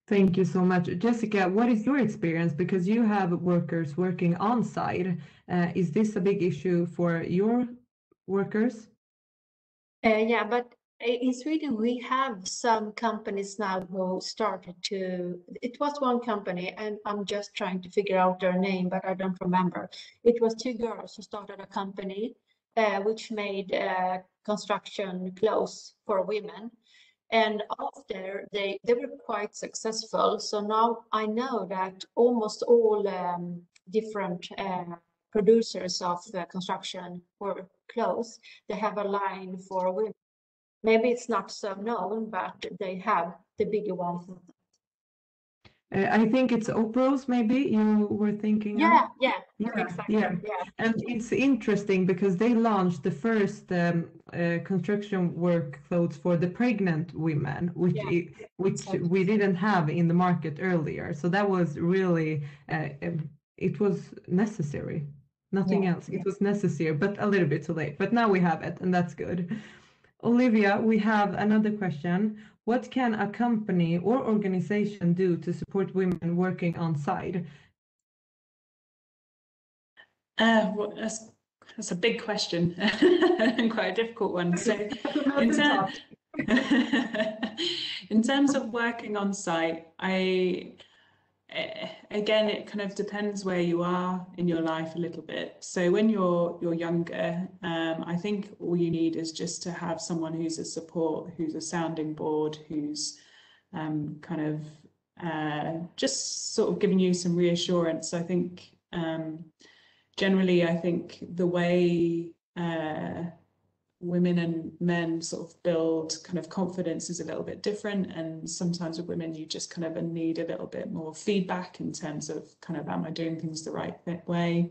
Thank you so much. Jessica, what is your experience? Because you have workers working on site. Is this a big issue for your workers? Yeah, but in Sweden, we have some companies now who started to, it was one company, and I'm just trying to figure out their name, but I don't remember. It was two girls who started a company which made construction clothes for women. And after they were quite successful. So now I know that almost all different producers of construction for clothes, they have a line for women. Maybe it's not so known, but they have the bigger ones. I think it's Oprah's, maybe you were thinking Yeah, of? yeah, Yeah, exactly. yeah. Yeah. And it's interesting because they launched the first construction work clothes for the pregnant women, which Yeah. which we didn't have in the market earlier. So that was really it was necessary. Nothing Yeah. else. It was necessary, but a little bit too late. But now we have it, and that's good. Olivia, we have another question. What can a company or organization do to support women working on site? Well, that's a big question and quite a difficult one. So in terms of working on site, again, it kind of depends where you are in your life a little bit. So when you're younger, I think all you need is just to have someone who's a support, who's a sounding board, who's kind of just sort of giving you some reassurance. I think generally, I think the way women and men sort of build kind of confidence is a little bit different, and sometimes with women you just kind of need a little bit more feedback in terms of kind of, am I doing things the right way?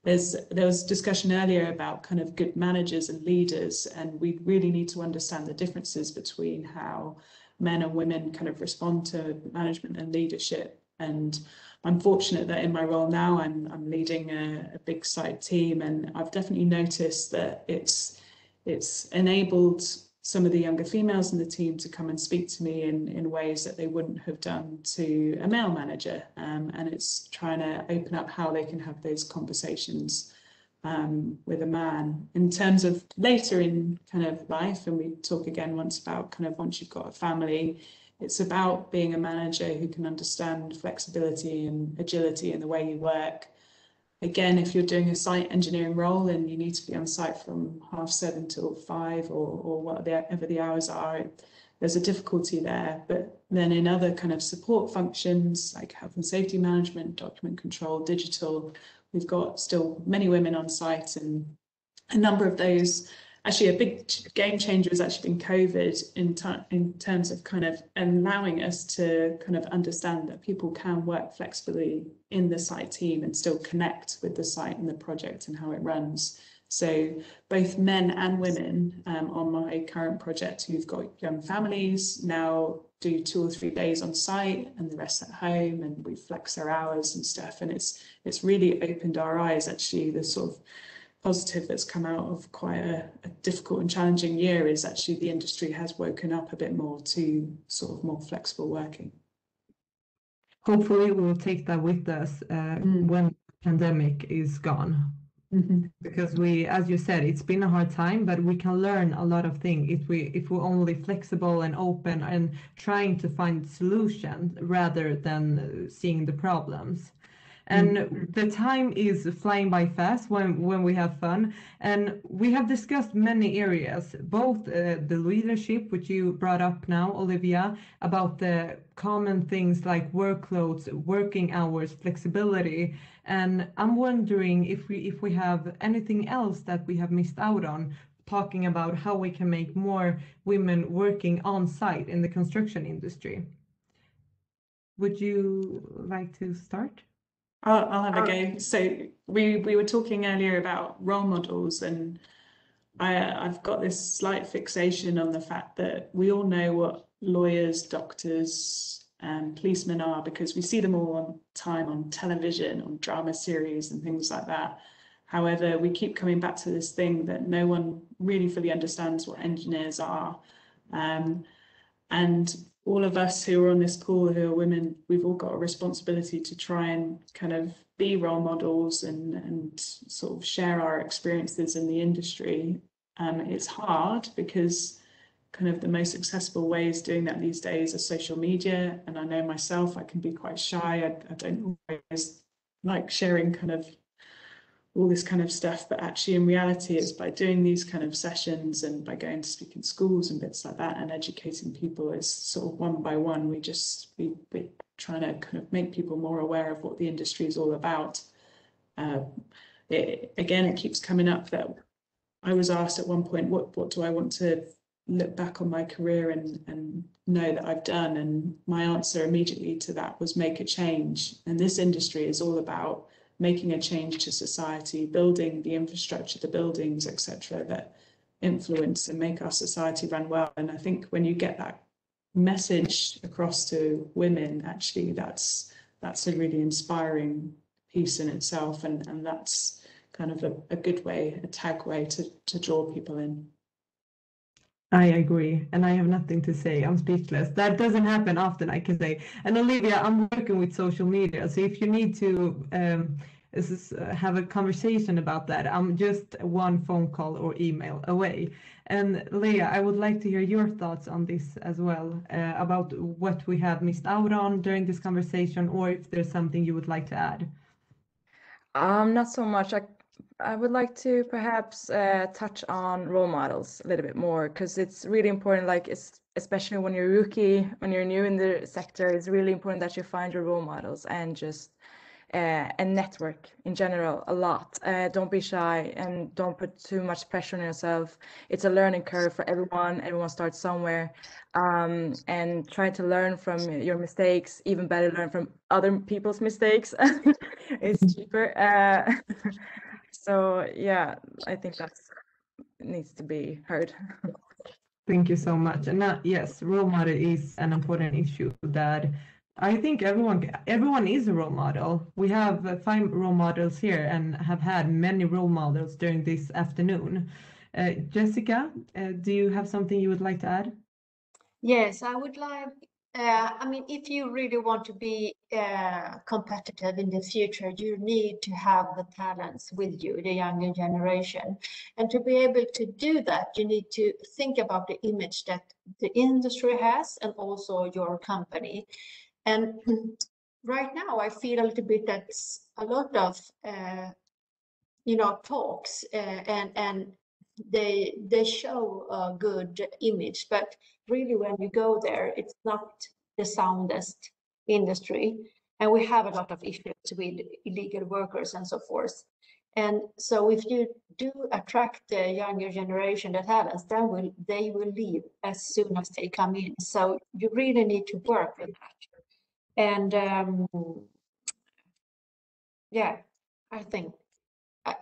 There was discussion earlier about kind of good managers and leaders, and we really need to understand the differences between how men and women kind of respond to management and leadership. And I'm fortunate that in my role now I'm leading a big site team, and I've definitely noticed that it's enabled some of the younger females in the team to come and speak to me in ways that they wouldn't have done to a male manager. And it's trying to open up how they can have those conversations with a man. In terms of later in kind of life, and we talk again once about kind of once you've got a family, it's about being a manager who can understand flexibility and agility in the way you work. Again, if you're doing a site engineering role and you need to be on site from 7:30 till 5 or whatever the hours are, there's a difficulty there. But then in other kind of support functions like health and safety management, document control, digital, we've got still many women on site, and a number of those. Actually, a big game changer has actually been COVID in terms of kind of allowing us to kind of understand that people can work flexibly in the site team and still connect with the site and the project and how it runs. So both men and women on my current project who've got young families now do 2 or 3 days on site and the rest at home, and we flex their hours and stuff. And it's really opened our eyes, actually. The sort of positive that's come out of quite a difficult and challenging year is actually the industry has woken up a bit more to sort of more flexible working. Hopefully we will take that with us when the pandemic is gone. Because we, as you said, it's been a hard time, but we can learn a lot of things if we're only flexible and open and trying to find solutions rather than seeing the problems. And the time is flying by fast when we have fun. And we have discussed many areas, both the leadership, which you brought up now, Olivia, about the common things like workloads, working hours, flexibility. And I'm wondering if we have anything else that we have missed out on, talking about how we can make more women working on site in the construction industry. Would you like to start? I'll have a go. So we were talking earlier about role models, and I've got this slight fixation on the fact that we all know what lawyers, doctors, and policemen are because we see them all on time on television, on drama series and things like that. However, we keep coming back to this thing that no one really fully understands what engineers are. And all of us who are on this call who are women, we've all got a responsibility to try and kind of be role models and sort of share our experiences in the industry. It's hard because kind of the most accessible ways doing that these days are social media. And I know myself, I can be quite shy. I don't always like sharing kind of all this kind of stuff, but actually in reality it's by doing these kind of sessions and by going to speak in schools and bits like that and educating people is sort of one by one. We're trying to kind of make people more aware of what the industry is all about. It keeps coming up that I was asked at one point, what do I want to look back on my career and know that I've done? And my answer immediately to that was make a change. And this industry is all about making a change to society, building the infrastructure, the buildings, etc., that influence and make our society run well. And I think when you get that message across to women, actually that's a really inspiring piece in itself, and that's kind of a good way, a tag way to draw people in. I agree, and I have nothing to say. I'm speechless. That doesn't happen often, I can say. And Olivia, I'm working with social media, so if you need to have a conversation about that, I'm just one phone call or email away. And Leah, I would like to hear your thoughts on this as well, about what we have missed out on during this conversation, or if there's something you would like to add. Not so much. I would like to perhaps touch on role models a little bit more, because it's really important, like especially when you're a rookie, when you're new in the sector, it's really important that you find your role models and just and network in general a lot. Don't be shy and don't put too much pressure on yourself. It's a learning curve for everyone. Everyone starts somewhere, and try to learn from your mistakes. Even better, learn from other people's mistakes. It's cheaper. So yeah, I think that needs to be heard. Thank you so much. And yes, role model is an important issue that I think everyone is a role model. We have 5 role models here and have had many role models during this afternoon. Jessica, do you have something you would like to add? Yes, I would like, I mean, if you really want to be competitive in the future, you need to have the talents with you, the younger generation. And to be able to do that, you need to think about the image that the industry has and also your company. And right now, I feel a little bit that's a lot of, talks and they show a good image, but really when you go there, it's not the soundest industry. And we have a lot of issues with illegal workers and so forth. And so if you do attract the younger generation, the talents, then they will leave as soon as they come in. So you really need to work with that. And yeah, I think.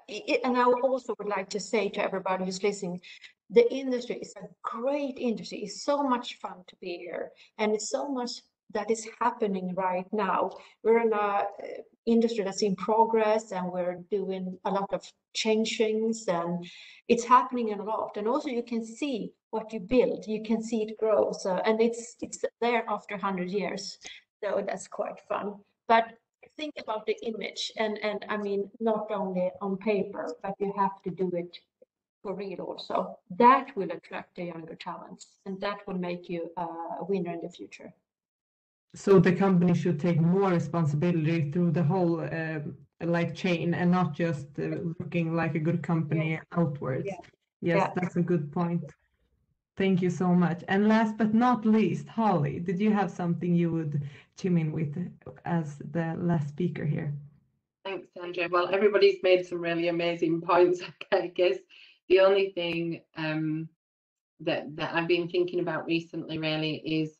And I also would like to say to everybody who's listening, the industry is a great industry. It's so much fun to be here. And it's so much that is happening right now. We're in an industry that's in progress and we're doing a lot of changings and it's happening a lot. And also you can see what you build, you can see it grow. So, and it's there after 100 years. So that's quite fun. But think about the image and I mean, not only on paper, but you have to do it for real also. That will attract the younger talents and that will make you a winner in the future. So the company should take more responsibility through the whole chain and not just looking like a good company outwards. Yes, that's a good point. Thank you so much. And last but not least, Holly, did you have something you would chime in with as the last speaker here? Thanks, Sandra. Well, everybody's made some really amazing points. I guess the only thing that I've been thinking about recently really is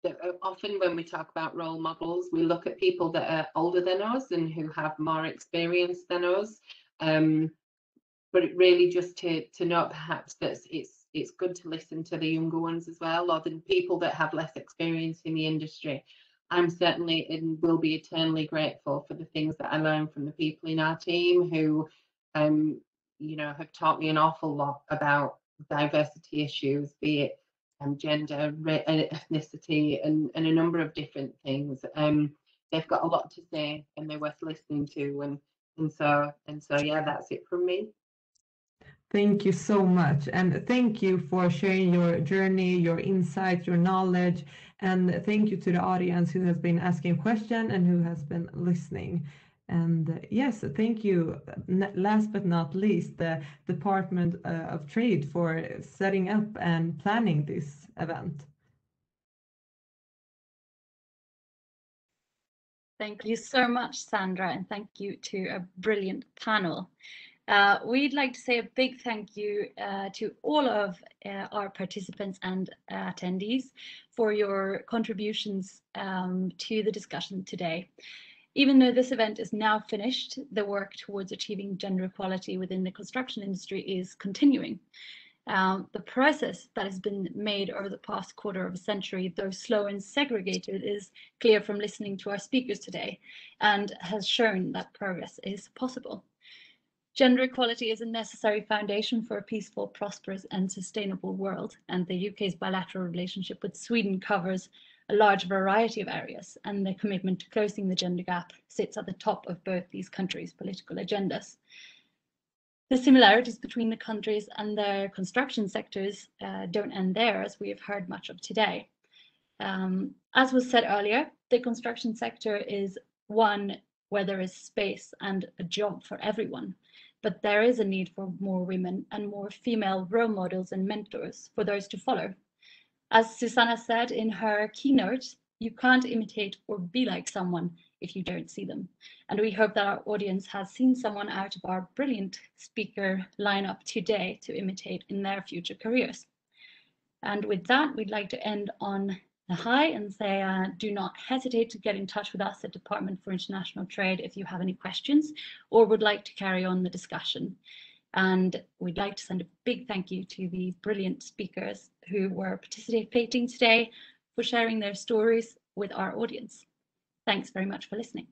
that often when we talk about role models, we look at people that are older than us and who have more experience than us. But it really just to note perhaps that it's good to listen to the younger ones as well, or the people that have less experience in the industry. I'm certainly and will be eternally grateful for the things that I learned from the people in our team who, you know, have taught me an awful lot about diversity issues, be it gender, ethnicity, and a number of different things. They've got a lot to say, and they're worth listening to, and so yeah, that's it from me. Thank you so much, and thank you for sharing your journey, your insights, your knowledge, and thank you to the audience who has been asking questions and who has been listening. And yes, thank you. Last but not least, the Department of Trade for setting up and planning this event. Thank you so much, Sandra, and thank you to a brilliant panel. We'd like to say a big thank you to all of our participants and attendees for your contributions to the discussion today. Even though this event is now finished, the work towards achieving gender equality within the construction industry is continuing. The process that has been made over the past quarter of a century, though slow and segregated, is clear from listening to our speakers today and has shown that progress is possible. Gender equality is a necessary foundation for a peaceful, prosperous and sustainable world, and the UK's bilateral relationship with Sweden covers a large variety of areas, and the commitment to closing the gender gap sits at the top of both these countries' political agendas. The similarities between the countries and their construction sectors don't end there, as we have heard much of today. As was said earlier, the construction sector is one where there is space and a job for everyone, but there is a need for more women and more female role models and mentors for those to follow. As Susanna said in her keynote, you can't imitate or be like someone if you don't see them. And we hope that our audience has seen someone out of our brilliant speaker lineup today to imitate in their future careers. And with that, we'd like to end on a high and say, do not hesitate to get in touch with us at Department for International Trade if you have any questions or would like to carry on the discussion. And we'd like to send a big thank you to the brilliant speakers who were participating today for sharing their stories with our audience. Thanks very much for listening.